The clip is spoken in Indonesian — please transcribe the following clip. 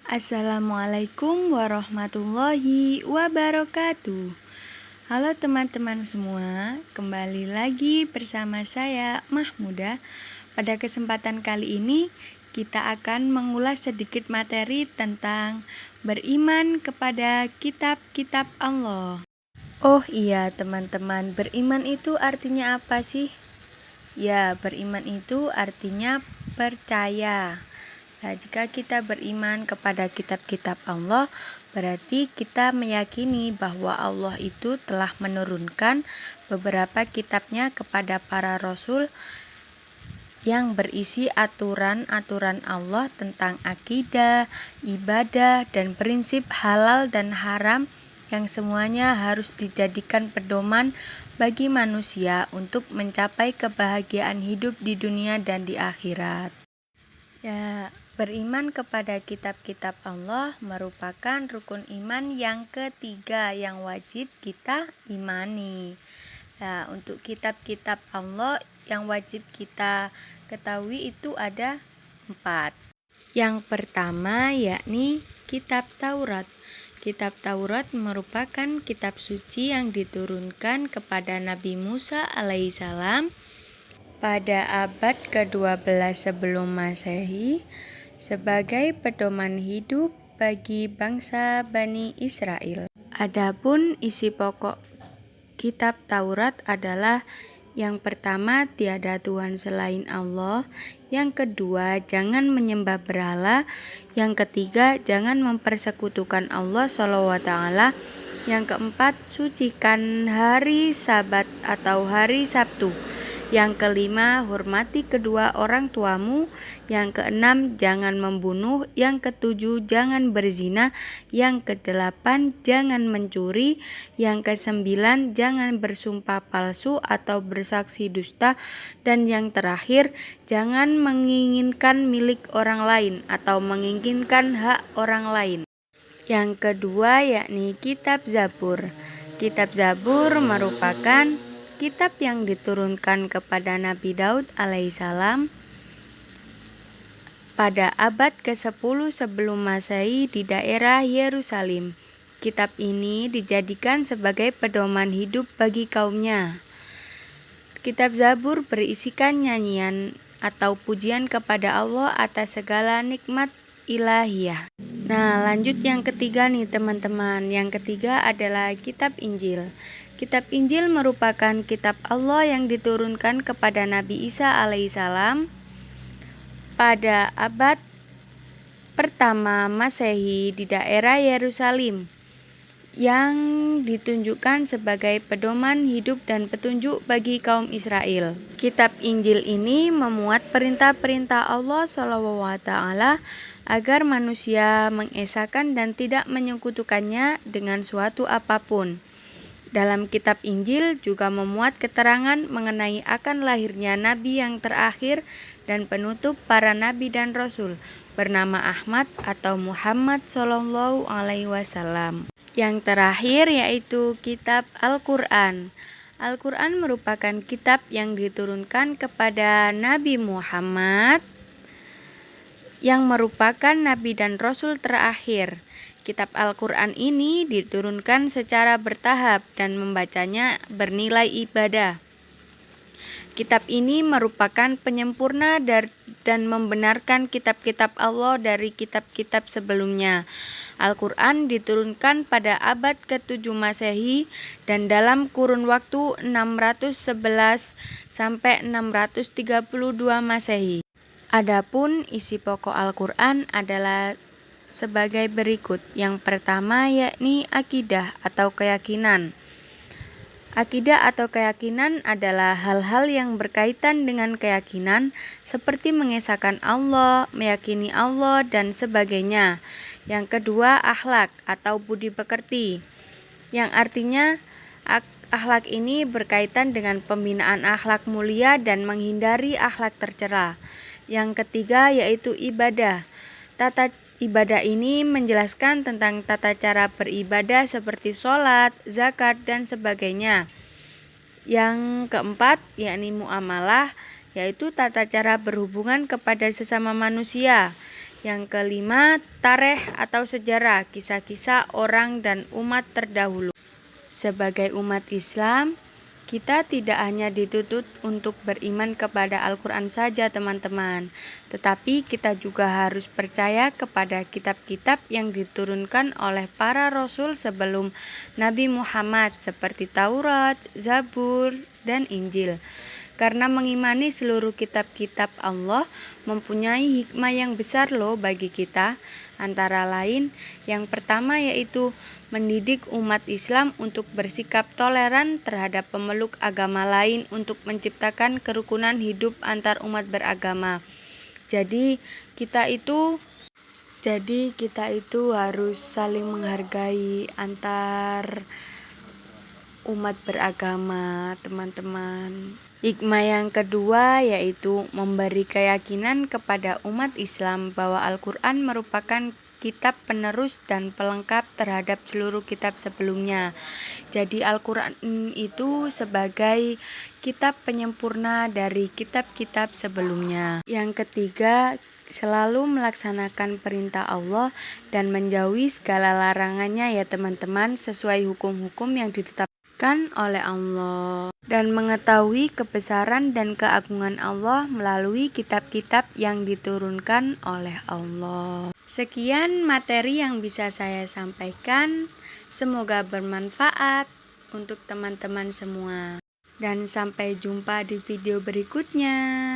Assalamualaikum warahmatullahi wabarakatuh. Halo teman-teman semua, kembali lagi bersama saya Mahmuda. Pada kesempatan kali ini kita akan mengulas sedikit materi tentang beriman kepada kitab-kitab Allah. Oh iya teman-teman, beriman itu artinya apa sih? Ya, beriman itu artinya percaya. Nah, jika kita beriman kepada kitab-kitab Allah, berarti kita meyakini bahwa Allah itu telah menurunkan beberapa kitabnya kepada para rasul yang berisi aturan-aturan Allah tentang akidah, ibadah, dan prinsip halal dan haram yang semuanya harus dijadikan pedoman bagi manusia untuk mencapai kebahagiaan hidup di dunia dan di akhirat. Ya, beriman kepada kitab-kitab Allah merupakan rukun iman yang ketiga yang wajib kita imani. Nah, untuk kitab-kitab Allah yang wajib kita ketahui itu ada 4. Yang pertama yakni kitab Taurat. Kitab Taurat merupakan kitab suci yang diturunkan kepada Nabi Musa alaihissalam pada abad ke-12 sebelum Masehi sebagai pedoman hidup bagi bangsa Bani Israel. Adapun isi pokok kitab Taurat adalah yang pertama, tiada Tuhan selain Allah. Yang kedua, jangan menyembah berhala. Yang ketiga, jangan mempersekutukan Allah SWT. Yang keempat, sucikan hari Sabat atau hari Sabtu. Yang kelima, hormati kedua orang tuamu. Yang keenam, jangan membunuh. Yang ketujuh, jangan berzina. Yang kedelapan, jangan mencuri. Yang kesembilan, jangan bersumpah palsu atau bersaksi dusta. Dan yang terakhir, jangan menginginkan milik orang lain atau menginginkan hak orang lain. Yang kedua yakni kitab Zabur. Kitab Zabur merupakan kitab yang diturunkan kepada Nabi Daud alaihissalam pada abad ke-10 sebelum Masehi di daerah Yerusalem. Kitab ini dijadikan sebagai pedoman hidup bagi kaumnya. Kitab Zabur berisikan nyanyian atau pujian kepada Allah atas segala nikmat ilahiyah. Nah, lanjut yang ketiga nih teman-teman. Yang ketiga adalah kitab Injil. Kitab Injil merupakan kitab Allah yang diturunkan kepada Nabi Isa alaihissalam pada abad pertama Masehi di daerah Yerusalem yang ditunjukkan sebagai pedoman hidup dan petunjuk bagi kaum Israel. Kitab Injil ini memuat perintah-perintah Allah SWT agar manusia mengesahkan dan tidak menyekutukannya dengan suatu apapun. Dalam kitab Injil juga memuat keterangan mengenai akan lahirnya Nabi yang terakhir dan penutup para Nabi dan Rasul bernama Ahmad atau Muhammad SAW. Yang terakhir yaitu kitab Al-Quran. Al-Quran merupakan kitab yang diturunkan kepada Nabi Muhammad yang merupakan Nabi dan Rasul terakhir. Kitab Al-Quran ini diturunkan secara bertahap dan membacanya bernilai ibadah. Kitab ini merupakan penyempurna dan membenarkan kitab-kitab Allah dari kitab-kitab sebelumnya. Al-Quran diturunkan pada abad ke-7 Masehi dan dalam kurun waktu 611 sampai 632 Masehi. Adapun isi pokok Al-Quran adalah sebagai berikut. Yang pertama yakni akidah atau keyakinan. Akidah atau keyakinan adalah hal-hal yang berkaitan dengan keyakinan seperti mengesahkan Allah, meyakini Allah, dan sebagainya. Yang kedua, akhlak atau budi pekerti, yang artinya akhlak ini berkaitan dengan pembinaan akhlak mulia dan menghindari akhlak tercela. Yang ketiga yaitu ibadah. Tata ibadah ini menjelaskan tentang tata cara beribadah seperti sholat, zakat, dan sebagainya. Yang keempat yakni muamalah, yaitu tata cara berhubungan kepada sesama manusia. Yang kelima, tarikh atau sejarah, kisah-kisah orang dan umat terdahulu. Sebagai umat Islam, kita tidak hanya dituntut untuk beriman kepada Al-Quran saja teman-teman, tetapi kita juga harus percaya kepada kitab-kitab yang diturunkan oleh para rasul sebelum Nabi Muhammad seperti Taurat, Zabur, dan Injil. Karena mengimani seluruh kitab-kitab Allah mempunyai hikmah yang besar loh bagi kita. Antara lain, yang pertama yaitu mendidik umat Islam untuk bersikap toleran terhadap pemeluk agama lain untuk menciptakan kerukunan hidup antar umat beragama. Jadi kita itu harus saling menghargai antar umat beragama, teman-teman. Hikmah yang kedua yaitu memberi keyakinan kepada umat Islam bahwa Al-Quran merupakan kitab penerus dan pelengkap terhadap seluruh kitab sebelumnya. Jadi Al-Quran itu sebagai kitab penyempurna dari kitab-kitab sebelumnya. Yang ketiga, selalu melaksanakan perintah Allah dan menjauhi segala larangannya ya teman-teman, sesuai hukum-hukum yang ditetapkan oleh Allah, dan mengetahui kebesaran dan keagungan Allah melalui kitab-kitab yang diturunkan oleh Allah. Sekian materi yang bisa saya sampaikan, semoga bermanfaat untuk teman-teman semua, dan sampai jumpa di video berikutnya.